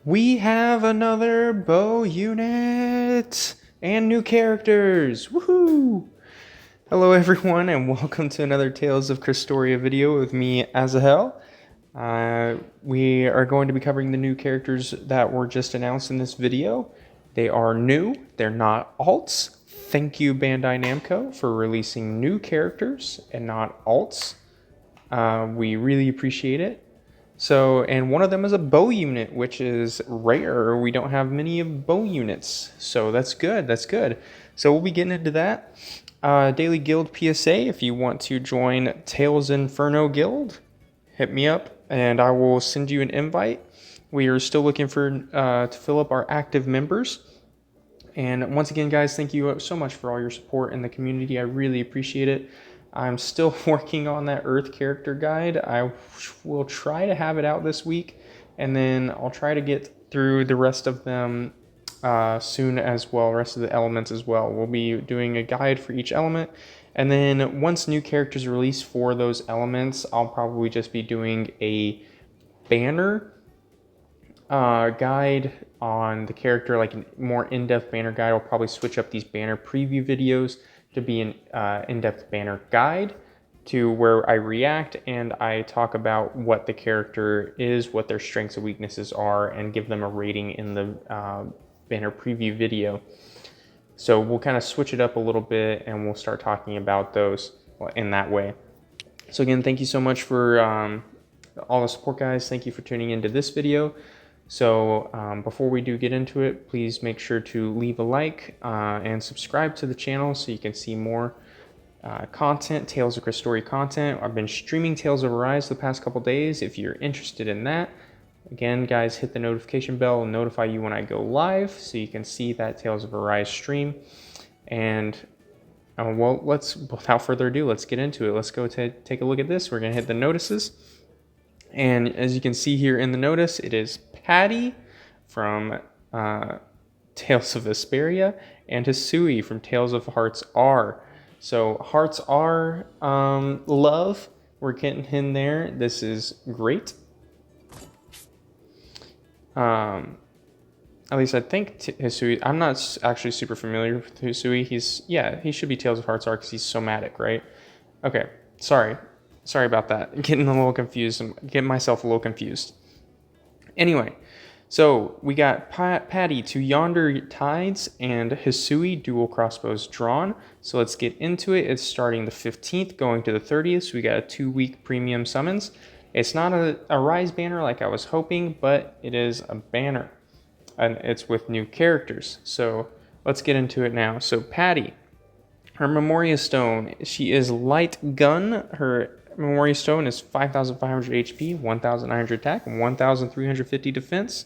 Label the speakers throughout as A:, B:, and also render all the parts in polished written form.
A: We have another bow unit and new characters. Woohoo! Hello everyone and welcome to another Tales of Christoria video with me, Azahel. We are going to be covering the new characters that were just announced in this video. They are new, they're not alts. Thank you Bandai Namco for releasing new characters and not alts. We really appreciate it. So, and one of them is a bow unit, which is rare. We don't have many of bow units. So that's good, that's good. So we'll be getting into that. Daily Guild PSA, if you want to join Tales Inferno Guild, hit me up and I will send you an invite. We are still looking for to fill up our active members. And once again, guys, thank you so much for all your support in the community. I really appreciate it. I'm still working on that Earth character guide. I will try to have it out this week, and then I'll try to get through the rest of them soon as well, rest of the elements as well. We'll be doing a guide for each element, and then once new characters release for those elements, I'll probably just be doing a banner guide on the character, like a more in-depth banner guide. I'll probably switch up these banner preview videos to be an in-depth banner guide to where I react and I talk about what the character is, what their strengths and weaknesses are, and give them a rating in the banner preview video. So we'll kind of switch it up a little bit and we'll start talking about those in that way. So again, thank you so much for all the support, guys. Thank you for tuning into this video. So before we do get into it, please make sure to leave a like and subscribe to the channel so you can see more content, Tales of Christoria content. I've been streaming Tales of Arise the past couple days. If you're interested in that, again, guys, hit the notification bell and notify you when I go live so you can see that Tales of Arise stream. And well, without further ado, let's get into it. Let's go take a look at this. We're going to hit the notices. And as you can see here in the notice, it is Patty from Tales of Vesperia and Hisui from Tales of Hearts R. So Hearts R, love, we're getting in there. This is great. At least I think Hisui, I'm not actually super familiar with Hisui. He should be Tales of Hearts R because he's somatic, right? Okay, sorry about that. Getting a little confused. I'm getting myself a little confused. Anyway, so we got Patty to Yonder Tides and Hisui dual crossbows drawn. So let's get into it. It's starting the 15th, going to the 30th. So we got a 2-week premium summons. It's not a Rise banner like I was hoping, but it is a banner. And it's with new characters. So let's get into it now. So Patty, her Memoria Stone, she is Light Gun. Her Memoria Stone is 5,500 HP, 1,900 attack, and 1,350 defense.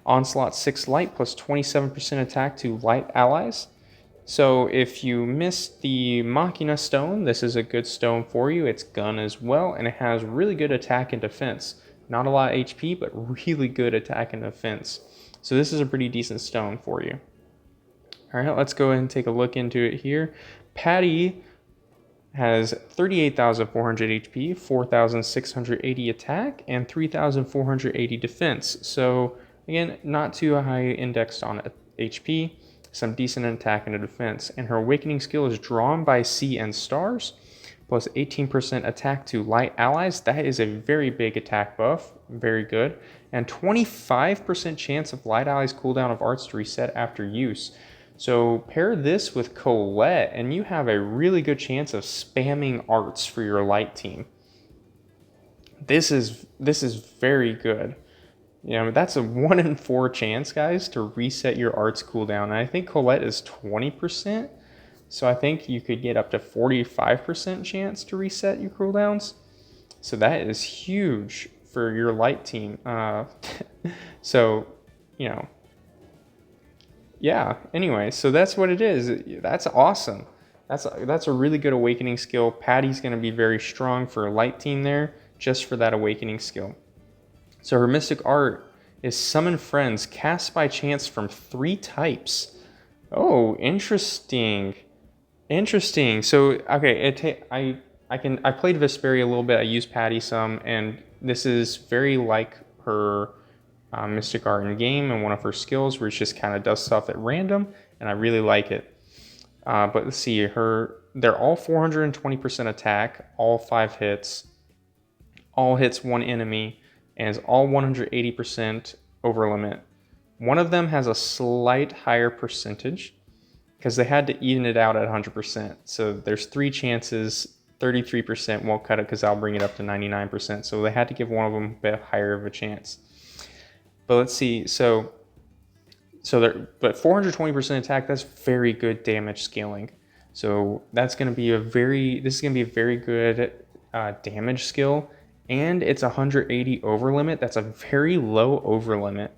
A: Onslaught 6 light plus 27% attack to light allies. So if you missed the Machina Stone, this is a good stone for you. It's gun as well, and it has really good attack and defense. Not a lot of HP, but really good attack and defense. So this is a pretty decent stone for you. All right, let's go ahead and take a look into it here. Patty has 38,400 HP, 4,680 attack, and 3,480 defense. So again, not too high indexed on HP, some decent attack and a defense. And her awakening skill is drawn by sea and stars, plus 18% attack to light allies. That is a very big attack buff, very good. And 25% chance of light allies cooldown of arts to reset after use. So pair this with Colette and you have a really good chance of spamming arts for your light team. This is very good. You know, that's a 1 in 4 chance, guys, to reset your arts cooldown. And I think Colette is 20%. So I think you could get up to 45% chance to reset your cooldowns. So that is huge for your light team. So, you know, yeah, anyway, so that's what it is. That's awesome. That's a really good awakening skill. Patty's going to be very strong for a light team there, just for that awakening skill. So her mystic art is Summon Friends, cast by chance from 3 types. Oh, interesting. Interesting. So, okay, I played Vesperia a little bit. I used Patty some, and this is very like her Mystic Art in game and one of her skills where she just kind of does stuff at random, and I really like it. But let's see, they're all 420% attack, all 5 hits, all hits one enemy, and is all 180% over limit. One of them has a slight higher percentage because they had to even it out at 100%. So there's 3 chances, 33% won't cut it because I'll bring it up to 99%. So they had to give one of them a bit higher of a chance. But let's see, but 420% attack, that's very good damage scaling. So this is going to be a very good damage skill, and it's 180 over limit. That's a very low over limit.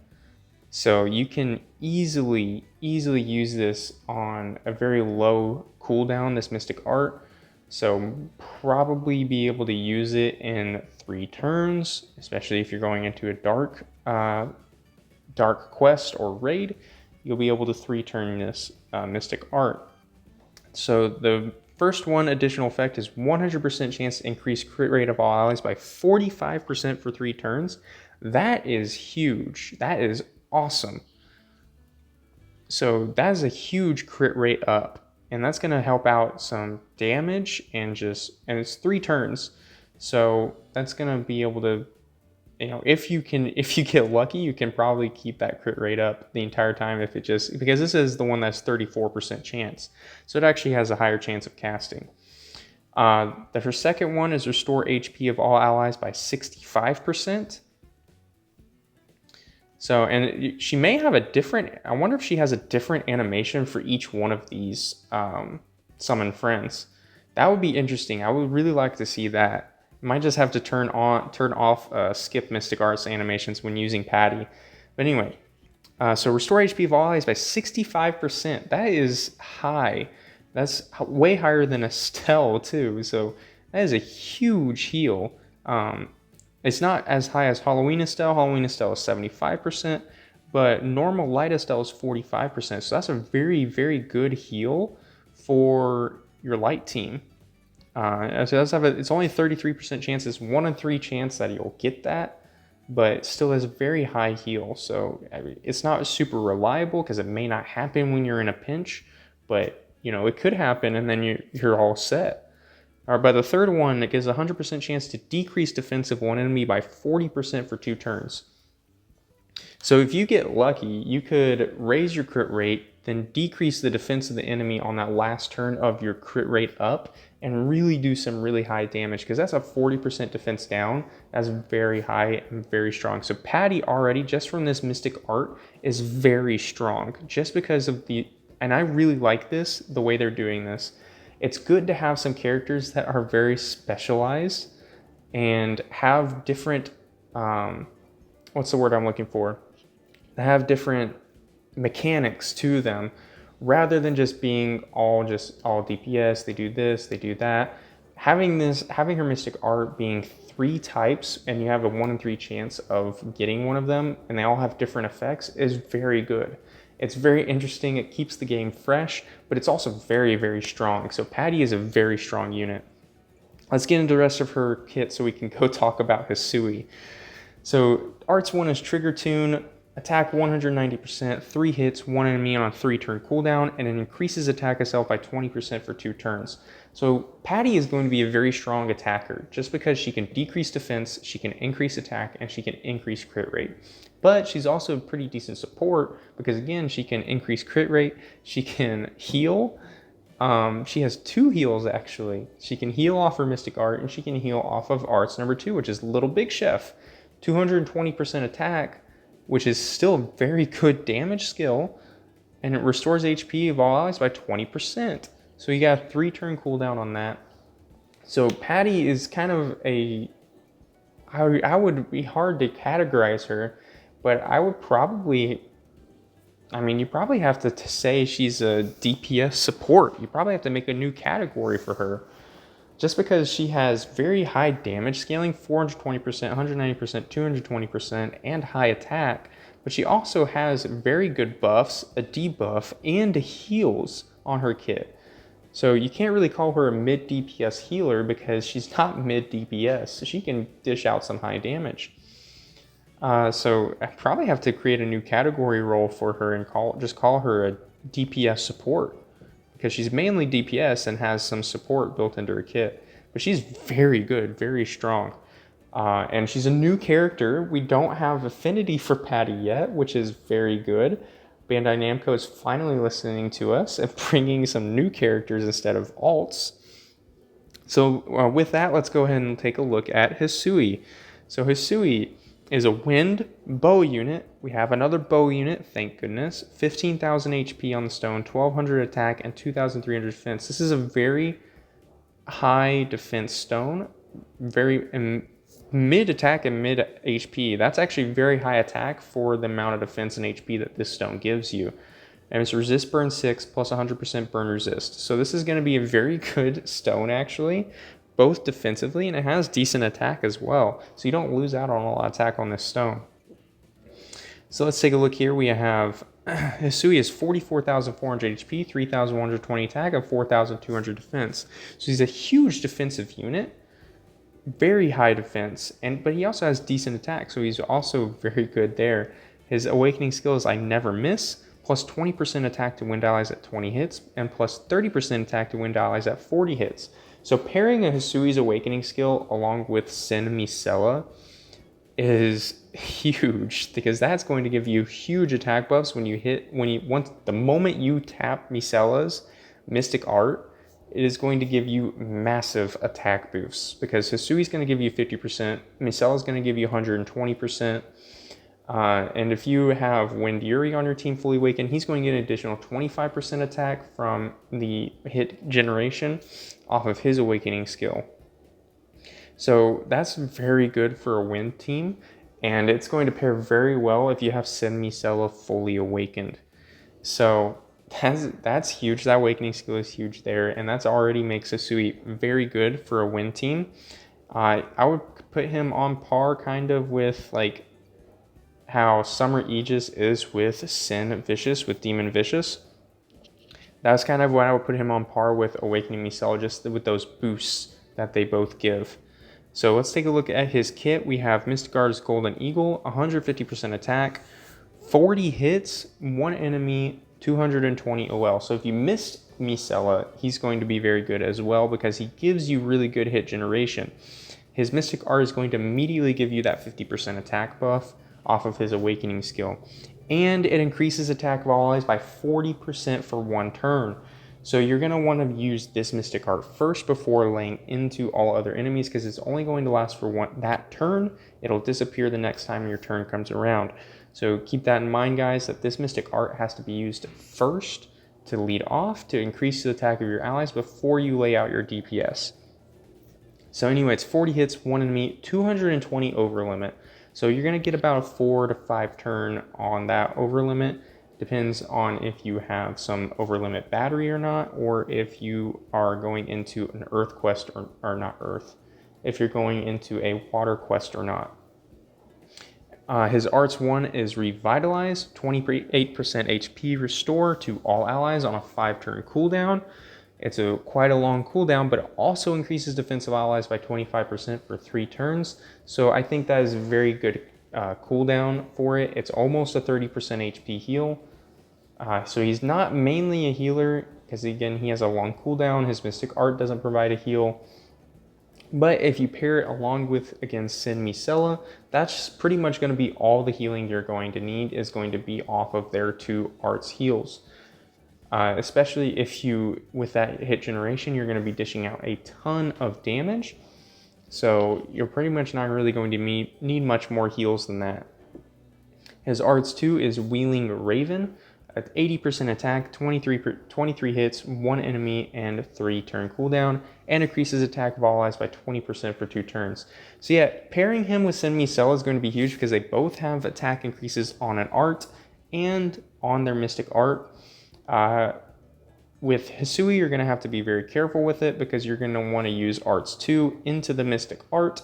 A: So you can easily use this on a very low cooldown, this Mystic Art. So probably be able to use it in 3 turns, especially if you're going into a dark quest or raid. You'll be able to 3-turn this Mystic Art. So the first one additional effect is 100% chance to increase crit rate of all allies by 45% for 3 turns. That is huge. That is awesome. So that is a huge crit rate up, and that's going to help out some damage and it's 3 turns. So that's going to be able to, if you get lucky, you can probably keep that crit rate up the entire time because this is the one that's 34% chance. So it actually has a higher chance of casting. Her second one is restore HP of all allies by 65%. So, and she may have I wonder if she has a different animation for each one of these summon friends. That would be interesting. I would really like to see that. Might just have to turn off skip Mystic Arts animations when using Patty. But anyway, so restore HP of all allies by 65%. That is high. That's way higher than Estelle too. So that is a huge heal. It's not as high as Halloween Estelle. Halloween Estelle is 75%, but normal Light Estelle is 45%. So that's a very, very good heal for your Light team. So it's only 33% chance. It's 1 in 3 chance that you'll get that, but still has a very high heal. So it's not super reliable because it may not happen when you're in a pinch, but it could happen, and then you're all set. But the third one, it gives a 100% chance to decrease defense of one enemy by 40% for 2 turns. So if you get lucky, you could raise your crit rate, then decrease the defense of the enemy on that last turn of your crit rate up, and really do some really high damage, because that's a 40% defense down. That's very high and very strong. So Patty already, just from this Mystic Art, is very strong, just because of and I really like the way they're doing this. It's good to have some characters that are very specialized and have different, what's the word I'm looking for? They have different mechanics to them, rather than just being all DPS. They do this, they do that. Having her Mystic Art being 3 types, and you have a 1 in 3 chance of getting one of them, and they all have different effects, is very good. It's very interesting. It keeps the game fresh, but it's also very, very strong. So Patty is a very strong unit. Let's get into the rest of her kit so we can go talk about Hisui. So Arts 1 is Trigger Tune, attack 190%, 3 hits, 1 enemy on a 3-turn cooldown, and it increases attack itself by 20% for 2 turns. So Patty is going to be a very strong attacker, just because she can decrease defense, she can increase attack, and she can increase crit rate. But she's also a pretty decent support, because again, she can increase crit rate, she can heal. She has 2 heals actually. She can heal off her Mystic Art, and she can heal off of Arts number 2, which is Little Big Chef. 220% attack, which is still a very good damage skill, and it restores HP of all allies by 20%. So you got a 3-turn cooldown on that. So Patty is kind of I would be hard to categorize her, but I would probably, you probably have to say she's a DPS support. You probably have to make a new category for her, just because she has very high damage scaling, 420%, 190%, 220%, and high attack, but she also has very good buffs, a debuff, and heals on her kit. So you can't really call her a mid DPS healer, because she's not mid DPS. She can dish out some high damage. So I probably have to create a new category role for her and just call her a DPS support, because she's mainly DPS and has some support built into her kit. But she's very good, very strong. And she's a new character. We don't have affinity for Patty yet, which is very good. Bandai Namco is finally listening to us and bringing some new characters instead of alts. So with that, let's go ahead and take a look at Hisui. So Hisui is a wind bow unit. We have another bow unit, thank goodness. 15,000 HP on the stone, 1,200 attack, and 2,300 defense. This is a very high defense stone, very mid attack and mid HP. That's actually very high attack for the amount of defense and HP that this stone gives you. And it's resist burn 6 plus 100% burn resist. So this is going to be a very good stone actually, both defensively, and it has decent attack as well. So you don't lose out on a lot of attack on this stone. So let's take a look here. We have Hisui is 44,400 HP, 3,120 attack, and 4,200 defense. So he's a huge defensive unit, very high defense, but he also has decent attack, so he's also very good there. His awakening skill is I never miss, plus 20% attack to wind allies at 20 hits, and plus 30% attack to wind allies at 40 hits. So pairing a Hisui's awakening skill along with Sin Micella is huge, because that's going to give you huge attack buffs the moment you tap Micella's Mystic Art. It is going to give you massive attack boosts, because Hisui's going to give you 50%, Micella's going to give you 120%, and if you have Wind Yuri on your team fully awakened, he's going to get an additional 25% attack from the hit generation off of his awakening skill. So that's very good for a wind team, and it's going to pair very well if you have Sin Micella fully awakened. So that's huge. That awakening skill is huge there, and that's already makes Hisui very good for a wind team. I would put him on par kind of with like how Summer Aegis is with Sin Vicious, with Demon Vicious. That's kind of what I would put him on par with Awakening Micella, just with those boosts that they both give. So let's take a look at his kit. We have Mystic Guard's Golden Eagle, 150% attack, 40 hits, 1 enemy, 220 OL. So if you missed Micella, he's going to be very good as well, because he gives you really good hit generation. His Mystic Art is going to immediately give you that 50% attack buff off of his awakening skill. And it increases attack of all allies by 40% for 1 turn. So you're going to want to use this Mystic Art first before laying into all other enemies, because it's only going to last for that turn. It'll disappear the next time your turn comes around. So keep that in mind, guys, that this Mystic Art has to be used first to lead off, to increase the attack of your allies before you lay out your DPS. So anyway, it's 40 hits, 1 enemy, 220 over limit. So you're going to get about a 4 to 5 turn on that over limit. Depends on if you have some over limit battery or not, or if you are going into an earth quest or not earth, if you're going into a water quest or not. His arts 1 is Revitalize, 28% HP restore to all allies on a 5-turn cooldown. It's quite a long cooldown, but it also increases defensive allies by 25% for 3 turns. So I think that is a very good cooldown for it. It's almost a 30% HP heal. So he's not mainly a healer, because again, he has a long cooldown. His Mystic Art doesn't provide a heal. But if you pair it along with, again, Sin Micella, that's pretty much going to be all the healing you're going to need, is going to be off of their 2 arts heals. Especially if you, with that hit generation, you're going to be dishing out a ton of damage. So you're pretty much not really going to need much more heals than that. His arts 2 is Wheeling Raven, at 80% attack, 23 hits, 1 enemy, and 3 turn cooldown, and increases attack of all allies by 20% for 2 turns. So yeah, pairing him with Sin Micella is going to be huge, because they both have attack increases on an art and on their Mystic Art. With Hisui, you're going to have to be very careful with it, because you're going to want to use Arts 2 into the Mystic Art,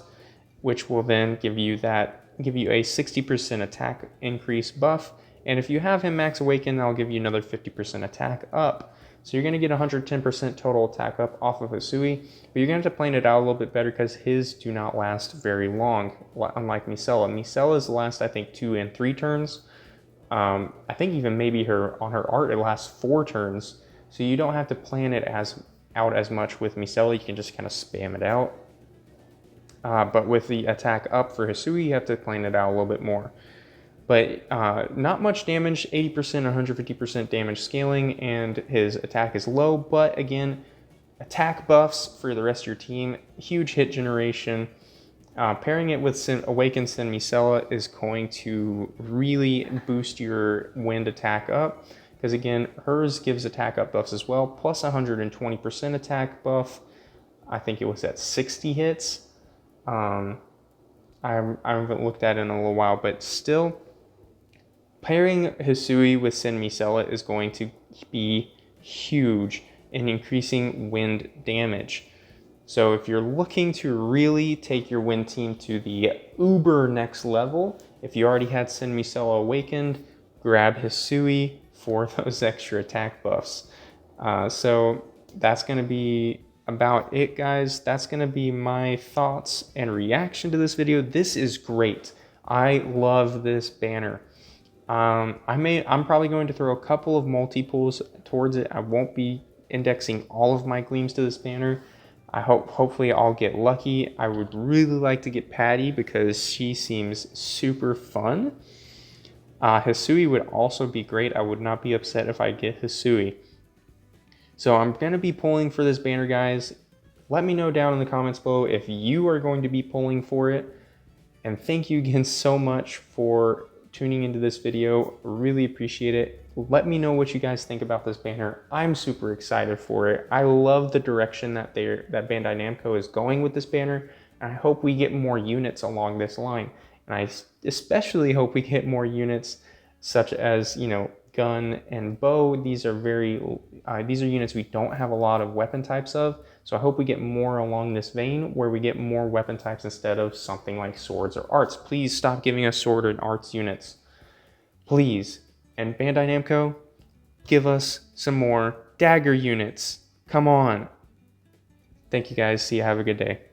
A: which will then give you a 60% attack increase buff. And if you have him max awaken, that'll give you another 50% attack up. So you're going to get 110% total attack up off of Hisui, but you're going to have to plan it out a little bit better because his do not last very long, unlike Micella's. Micella's last, I think, 2 and 3 turns. I think even maybe on her art, it lasts 4 turns. So you don't have to plan it out as much with Micella. You can just kind of spam it out. But with the attack up for Hisui, you have to plan it out a little bit more. But not much damage, 80%, 150% damage scaling, and his attack is low. But again, attack buffs for the rest of your team, huge hit generation. Pairing it with Awakened Sin Micella is going to really boost your wind attack up. Because again, hers gives attack up buffs as well, plus 120% attack buff. I think it was at 60 hits. I haven't looked at it in a little while, but still, pairing Hisui with Sin Micella is going to be huge in increasing wind damage. So if you're looking to really take your wind team to the uber next level, if you already had Sin Micella awakened, grab Hisui for those extra attack buffs. So that's going to be about it, guys. That's going to be my thoughts and reaction to this video. This is great. I love this banner. I'm probably going to throw a couple of multiples towards it. I won't be indexing all of my gleams to this banner. Hopefully I'll get lucky. I would really like to get Patty because she seems super fun. Hisui would also be great. I would not be upset if I get Hisui. So I'm going to be pulling for this banner, guys. Let me know down in the comments below if you are going to be pulling for it. And thank you again so much for tuning into this video. Really appreciate it. Let me know what you guys think about this banner. I'm super excited for it. I love the direction that Bandai Namco is going with this banner, and I hope we get more units along this line. And I especially hope we get more units such as, gun and bow. These are units we don't have a lot of weapon types of, so I hope we get more along this vein where we get more weapon types instead of something like swords or arts. Please stop giving us sword and arts units, please. And Bandai Namco, give us some more dagger units. Come on. Thank you guys. See you. Have a good day.